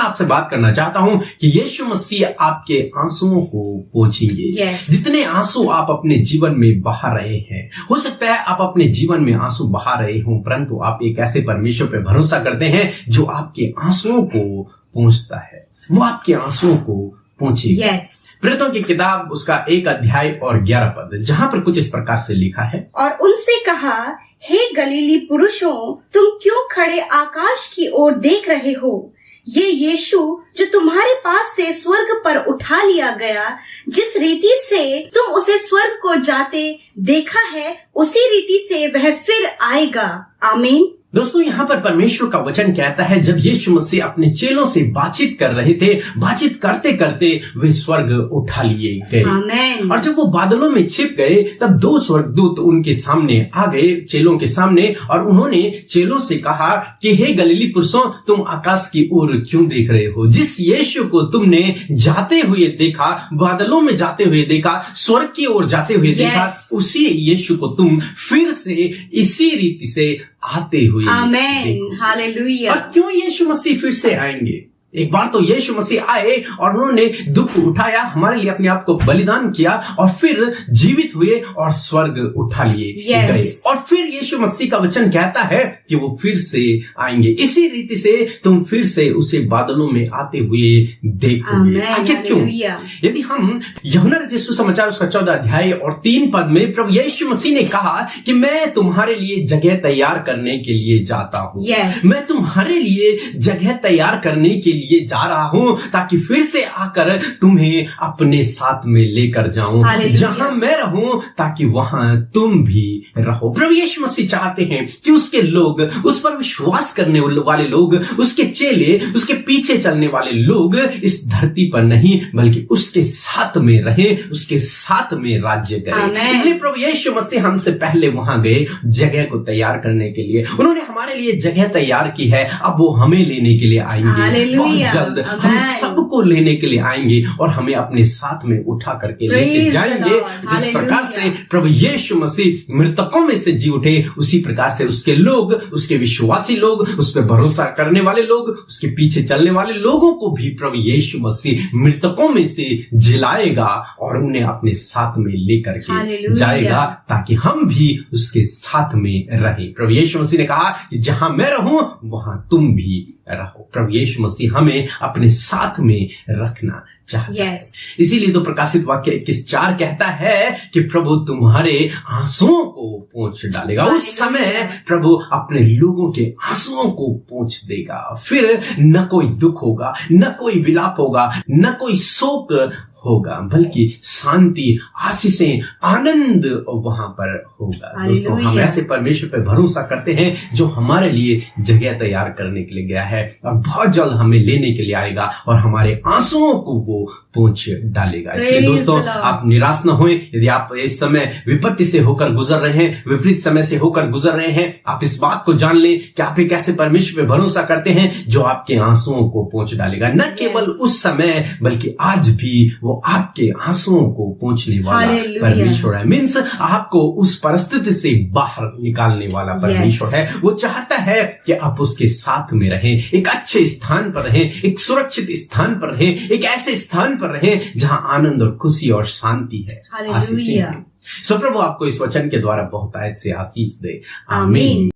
आपसे बात करना चाहता हूं कि यीशु मसीह आपके आंसुओं को पोंछेंगे। जितने आंसू आप अपने जीवन में बहा रहे हैं, हो सकता है आप अपने जीवन में आंसू बहा रहे हो, परंतु आप एक ऐसे परमेश्वर पर भरोसा करते हैं जो आपके आंसुओं को पोंछता है। वो आपके आंसुओं को पोंछेगा। प्रेरितों की किताब उसका 1 अध्याय और 11 पद, जहां पर कुछ इस प्रकार से लिखा है, और उनसे कहा, हे गलीली पुरुषों, तुम क्यों खड़े आकाश की ओर देख रहे हो? ये यीशु जो तुम्हारे पास से स्वर्ग पर उठा लिया गया, जिस रीति से तुम उसे स्वर्ग को जाते देखा है, उसी रीति से वह फिर आएगा। आमीन। दोस्तों, यहाँ पर परमेश्वर का वचन कहता है, जब यीशु मसीह अपने चेलों से बातचीत कर रहे थे, बातचीत करते करते वे स्वर्ग उठा लिए गए। और जब वो बादलों में छिप गए, तब 2 स्वर्गदूत उनके सामने आ गए, चेलों के सामने, और उन्होंने चेलों से कहा कि हे गलीली पुरुषों, तुम आकाश की ओर क्यों देख रहे हो? जिस यीशु को तुमने जाते हुए देखा, बादलों में जाते हुए देखा, स्वर्ग की ओर जाते हुए देखा, उसी यीशु को तुम फिर से इसी रीति से आते हुए। आमेन, हालेलुया। और क्यों यीशु मसीह फिर से आएंगे? एक बार तो यीशु मसीह आए और उन्होंने दुख उठाया, हमारे लिए अपने आप को बलिदान किया, और फिर जीवित हुए और स्वर्ग उठा लिए गए। और फिर यीशु मसीह का वचन कहता है कि वो फिर से आएंगे। इसी रीति से तुम फिर से उसे बादलों में आते हुए देखोगे। आखिर क्यों? यदि हम यूहन्ना रचित सुसमाचार उसका 14 अध्याय और 3 पद में प्रभु यीशु मसीह ने कहा कि मैं तुम्हारे लिए जगह तैयार करने के लिए जाता हूँ। मैं तुम्हारे लिए जगह तैयार करने के लिए जा रहा हूं, ताकि फिर से आकर तुम्हें अपने साथ में लेकर जाऊं, जहां मैं रहूं, ताकि वहां तुम भी रहो। प्रभु यीशु मसीह चाहते हैं कि उसके लोग, उस पर विश्वास करने वाले लोग, उसके चेले, उसके पीछे चलने वाले लोग इस धरती पर नहीं बल्कि उसके साथ में रहे, उसके साथ में राज्य करें। इसलिए प्रभु यीशु मसीह हमसे पहले वहां गए जगह को तैयार करने के लिए। उन्होंने हमारे लिए जगह तैयार की है, अब वो हमें लेने के लिए आएंगे। जल्द हम सबको लेने के लिए आएंगे और हमें अपने साथ में उठा करके लेके जाएंगे। जिस प्रकार से प्रभु यीशु मसीह मृतकों में से जी उठे, उसी प्रकार से उसके लोग, उसके विश्वासी लोग, उस पर भरोसा करने वाले लोग, उसके पीछे चलने वाले लोगों को भी प्रभु यीशु मसीह मृतकों में से जिलाएगा और उन्हें अपने साथ में लेकर के जाएगा, ताकि हम भी उसके साथ में रहे। प्रभु यीशु मसीह ने कहा कि जहां मैं रहूं वहां तुम भी रहो। प्रभु यीशु मसीह हमें अपने साथ में रखना चाहता है। इसीलिए तो प्रकाशित वाक्य 21:4 कहता है कि प्रभु तुम्हारे आंसुओं को पोंछ डालेगा। उस समय प्रभु अपने लोगों के आंसुओं को पोंछ देगा। फिर न कोई दुख होगा, न कोई विलाप होगा, न कोई शोक होगा, बल्कि शांति, आशीषें, आनंद वहां पर होगा। दोस्तों, हम ऐसे परमेश्वर पर भरोसा करते हैं जो हमारे लिए जगह तैयार करने के लिए गया है और बहुत जल्द हमें लेने के लिए आएगा और हमारे आंसुओं को वो पोंछ डालेगा। इसलिए दोस्तों, आप निराश न होएं। यदि आप इस समय विपत्ति से होकर गुजर रहे हैं, विपरीत समय से होकर गुजर रहे हैं, आप इस बात को जान लें कि आप एक ऐसे परमेश्वर पर भरोसा करते हैं जो आपके आंसुओं को पोंछ डालेगा। न केवल उस समय बल्कि आज भी वो आपके आंसुओं को पोंछने वाला परमेश्वर है। मीन्स आपको उस परिस्थिति से बाहर निकालने वाला परमेश्वर है। वो चाहता है कि आप उसके साथ में रहें, एक अच्छे स्थान पर रहें, एक सुरक्षित स्थान पर रहें, एक ऐसे स्थान पर रहें जहां आनंद और खुशी और शांति है, आशीष है। सो प्रभु आपको इस वचन के द्वारा बहुत आयत से आशीष दे। आमीन।